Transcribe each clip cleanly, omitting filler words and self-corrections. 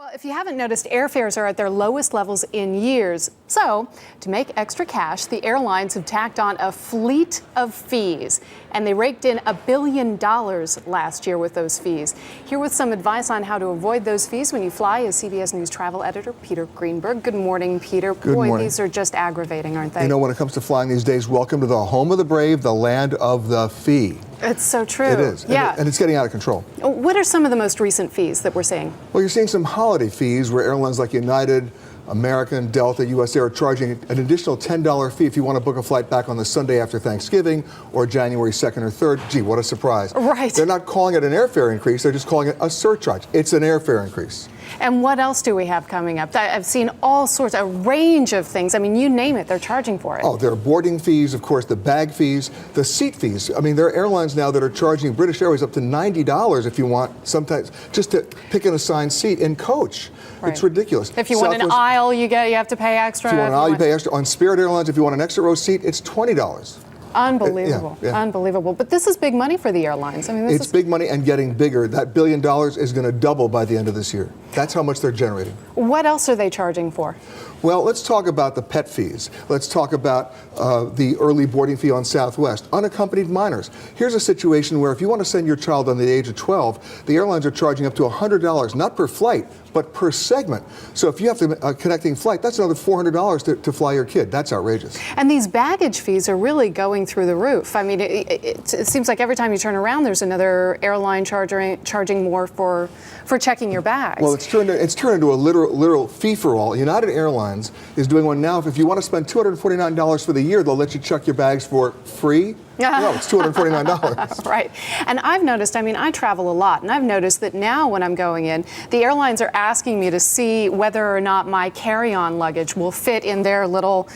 Well, if you haven't noticed, airfares are at their lowest levels in years. So, to make extra cash, the airlines have tacked on a fleet of fees. And they raked in $1 billion last year with those fees. Here with some advice on how to avoid those fees when you fly is CBS News travel editor Peter Greenberg. Good morning, Peter. Good morning. These are just aggravating, aren't they? You know, when it comes to flying these days, welcome to the home of the brave, the land of the fee. It's so true. It is. Yeah. And it's getting out of control. What are some of the most recent fees that we're seeing? Well, you're seeing some holiday fees where airlines like United, American, Delta, US Air are charging an additional $10 fee if you want to book a flight back on the Sunday after Thanksgiving or January 2nd or 3rd. Gee, what a surprise. Right. They're not calling it an airfare increase, they're just calling it a surcharge. It's an airfare increase. And what else do we have coming up? I've seen all sorts, a range of things. I mean, you name it, they're charging for it. Oh, there are boarding fees, of course, the bag fees, the seat fees. I mean, there are airlines now that are charging British Airways up to $90 if you want, sometimes, just to pick an assigned seat in coach. Right. It's ridiculous. If you want an aisle, you have to pay extra. If you want an aisle, you pay extra. On Spirit Airlines, if you want an extra row seat, it's $20. Unbelievable. Yeah. Unbelievable. But this is big money for the airlines. I mean, it's big money and getting bigger. That $1 billion is going to double by the end of this year. That's how much they're generating. What else are they charging for? Well, let's talk about the pet fees. Let's talk about the early boarding fee on Southwest, unaccompanied minors. Here's a situation where if you want to send your child under the age of 12, the airlines are charging up to $100, not per flight, but per segment. So if you have a connecting flight, that's another $400 to fly your kid. That's outrageous. And these baggage fees are really going through the roof. I mean, it seems like every time you turn around, there's another airline charging more for checking your bags. Well, it's turned into a literal fee-for-all. United Airlines is doing one now. If you want to spend $249 for the year, they'll let you check your bags for free. No, it's $249. Right. And I've noticed, I mean, I travel a lot, and I've noticed that now when I'm going in, the airlines are asking me to see whether or not my carry-on luggage will fit in their little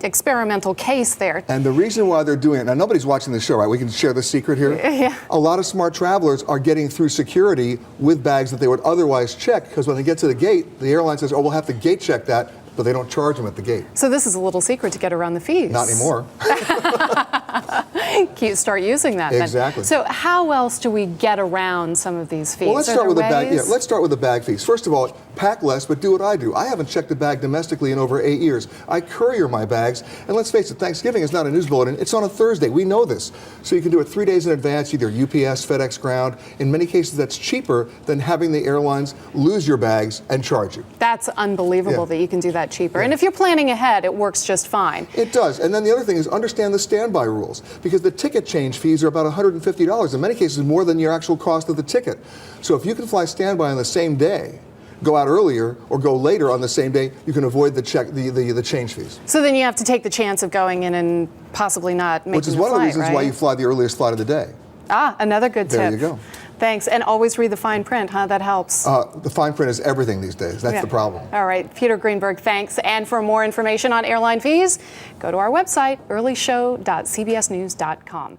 experimental case there. And the reason why they're doing it, now nobody's watching the show, right? We can share the secret here. Yeah. A lot of smart travelers are getting through security with bags that they would otherwise check, because when they get to the gate, the airline says, oh, we'll have to gate check that, but they don't charge them at the gate. So this is a little secret to get around the fees. Not anymore. Start using that. Exactly. Then. So how else do we get around some of these fees? Well, let's start with the bag. Yeah, let's start with the bag fees. First of all, pack less, but do what I do. I haven't checked a bag domestically in over 8 years. I courier my bags, and let's face it, Thanksgiving is not a news bulletin. It's on a Thursday. We know this. So you can do it 3 days in advance, either UPS, FedEx Ground. In many cases, that's cheaper than having the airlines lose your bags and charge you. That's unbelievable that you can do that cheaper. And if you're planning ahead, it works just fine. It does. And then the other thing is understand the standby rules, because the ticket change fees are about $150. In many cases, more than your actual cost of the ticket. So if you can fly standby on the same day, go out earlier or go later on the same day, you can avoid the change fees. So then you have to take the chance of going in and possibly not making the flight, which is one of the reasons why you fly the earliest flight of the day. Ah, another good tip. There you go. Thanks. And always read the fine print, huh? That helps. The fine print is everything these days. That's the problem. All right. Peter Greenberg, thanks. And for more information on airline fees, go to our website, earlyshow.cbsnews.com.